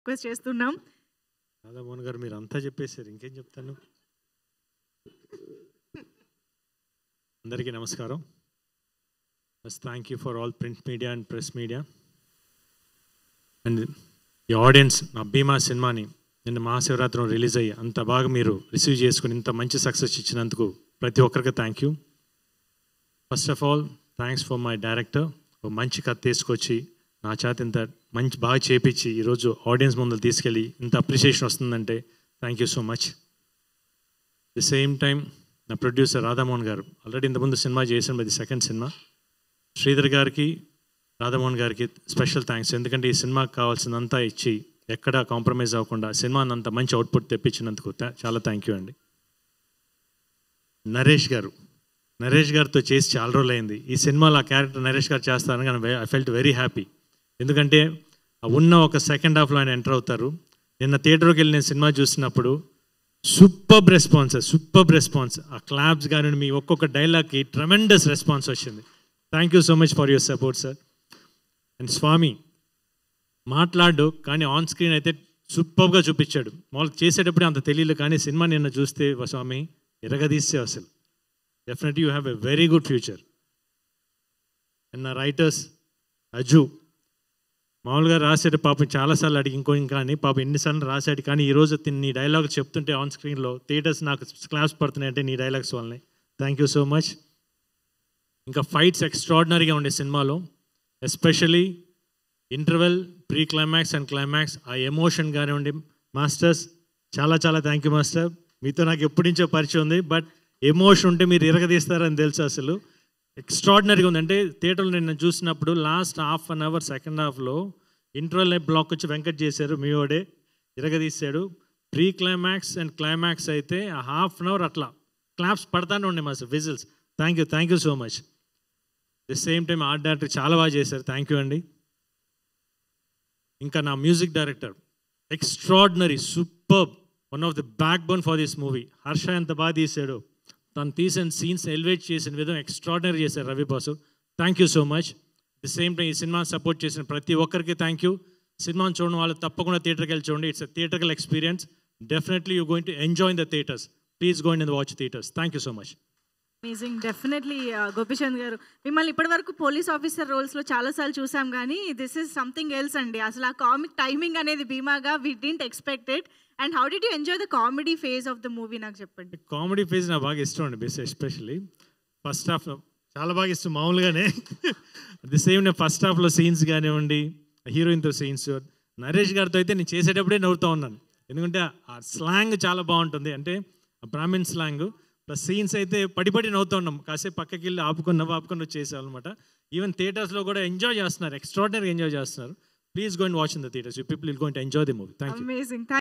Request చేస్తున్నాం. రాధామోహన్ గారు మీరు అంతా చెప్పేశారు, ఇంకేం చెప్తాను. అందరికీ నమస్కారం. First thank you for all print media and press media and ఈ ఆడియన్స్. నా భీమా సినిమాని నిన్న మహాశివరాత్రి రిలీజ్ అయ్యి అంత బాగా మీరు రిసీవ్ చేసుకుని ఇంత మంచి సక్సెస్ ఇచ్చినందుకు ప్రతి ఒక్కరికి thank you. First of all thanks for my director. ఒక మంచి కథ తీసుకొచ్చి నా చేత ఇంత మంచి బాగా చేపించి ఈరోజు ఆడియన్స్ ముందు తీసుకెళ్ళి ఇంత అప్రిషియేషన్ వస్తుందంటే thank you so much. The same time నా ప్రొడ్యూసర్ రాధామోహన్ గారు ఆల్రెడీ ఇంతకుముందు సినిమా చేసిన ఇది సెకండ్ సినిమా. శ్రీధర్ గారికి రాధామోహన్ గారికి స్పెషల్ థ్యాంక్స్. ఎందుకంటే ఈ సినిమాకి కావాల్సిందంతా ఇచ్చి ఎక్కడ కాంప్రమైజ్ అవ్వకుండా సినిమాని అంత మంచి అవుట్పుట్ తెప్పించినందుకు చాలా థ్యాంక్ యూ అండి. నరేష్ గారితో చేసి చాలా రోజులు అయింది. ఈ సినిమాలో ఆ క్యారెక్టర్ నరేష్ గారు చేస్తారని కానీ ఐ ఫెల్ట్ వెరీ హ్యాపీ. ఎందుకంటే ఉన్న ఒక సెకండ్ హాఫ్లో ఆయన ఎంటర్ అవుతారు. నిన్న థియేటర్కి వెళ్ళి నేను సినిమా చూసినప్పుడు సూపర్బ్ రెస్పాన్స్. ఆ క్లాప్స్ కానీ మీ ఒక్కొక్క డైలాగ్కి ట్రెమెండస్ రెస్పాన్స్ వచ్చింది. Thank you so much for your support sir. And స్వామి మాట్లాడు కానీ ఆన్ స్క్రీన్ అయితే సూపర్గా చూపించాడు. మామూలుగా చేసేటప్పుడే అంత తెలియదు, కానీ సినిమా నిన్న చూస్తే స్వామి ఎరగదీస్తే అసలు definitely you have a very good future. And నా రైటర్స్ అజు మామూలుగా రాసాడు పాపం, చాలాసార్లు అడిగి ఇంకా అని పాపం ఎన్నిసార్లు రాశాడు, కానీ ఈరోజు నీ డైలాగ్ చెప్తుంటే ఆన్ స్క్రీన్లో థియేటర్స్ నాకు క్లాప్స్ పడుతున్నాయంటే నీ డైలాగ్స్ వల్లనే. Thank you so much. ఇంకా ఫైట్స్ ఎక్స్ట్రాడినరీగా ఉండే సినిమాలో, especially interval, pre climax and climax, ఆ ఎమోషన్ కానివ్వండి. మాస్టర్స్ చాలా థ్యాంక్ యూ మాస్టర్. మీతో నాకు ఎప్పటి నుంచో పరిచయం ఉంది, బట్ ఎమోషన్ ఉంటే మీరు ఇరగదీస్తారని తెలుసు. అసలు ఎక్స్ట్రాడినరీగా ఉంది. అంటే థియేటర్లో నేను చూసినప్పుడు last half an hour second హాఫ్లో ఇంటర్వెల్ బ్లాక్ వచ్చి వెంకట్ చేశారు, మీ వాడే ఇరగదీశాడు. ప్రీ క్లైమాక్స్ అండ్ క్లైమాక్స్ అయితే ఆ హాఫ్ అన్ అవర్ అట్లా క్లాప్స్ పడతానే ఉండే master, whistles. Thank you so much. The same time art director చాలా బాగా చేశారు, థ్యాంక్ యూ అండి. ఇంకా నా music director extraordinary, superb, one of the backbone for this movie. Harsha ఎంత బాగా తీశాడు, తను తీసిన సీన్స్ ఎలివేట్ చేసిన విధం ఎక్స్ట్రాడినరీ చేశారు Ravi boss. Thank you so much. The same time ఈ సినిమాని సపోర్ట్ చేసిన ప్రతి ఒక్కరికి థ్యాంక్ యూ. సినిమాని చూడడం వాళ్ళు తప్పకుండా థియేటర్కి వెళ్ళి చూడండి. It's a theatrical experience. Definitely you going to enjoy in the theatres. Please go in the watch theatres. Thank you so much. Amazing. Definitely Gopichand గారు, మిమ్మల్ని ఇప్పటివరకు పోలీస్ ఆఫీసర్ రోల్స్లో చాలాసార్లు చూసాం, కానీ దిస్ ఈజ్ సంథింగ్ ఎల్స్ అండి. అసలు ఆ కామిక్ టైమింగ్ అనేది భీమాగా we didn't expect it. And how did you enjoy the comedy phase of the movie, నాకు చెప్పండి. కామెడీ ఫేజ్ నాకు బాగా ఇష్టం అండి. ఎస్పెషల్లీ ఫస్ట్ హాఫ్ చాలా బాగా ఇష్టం. మామూలుగానే ది సేమ్ నేను ఫస్ట్ హాఫ్లో సీన్స్ కానివ్వండి, హీరోయిన్తో సీన్స్, నరేష్ గారితో అయితే నేను చేసేటప్పుడే నవ్వుతూ ఉన్నాను. ఎందుకంటే ఆ స్లాంగ్ చాలా బాగుంటుంది, అంటే బ్రాహ్మిన్ స్లాంగ్. ప్లస్ సీన్స్ అయితే పడి నవ్వుతూ ఉన్నాం. కాసేపు పక్కకి వెళ్ళి ఆపుకొని వచ్చేసామన్నమాట. ఈవెన్ థియేటర్స్లో కూడా ఎంజాయ్ చేస్తున్నారు, ఎక్స్ట్రాడినరీగా ఎంజాయ్ చేస్తున్నారు. Please go and watch in the theatres. You people will go and enjoy the movie. Thank you. Amazing.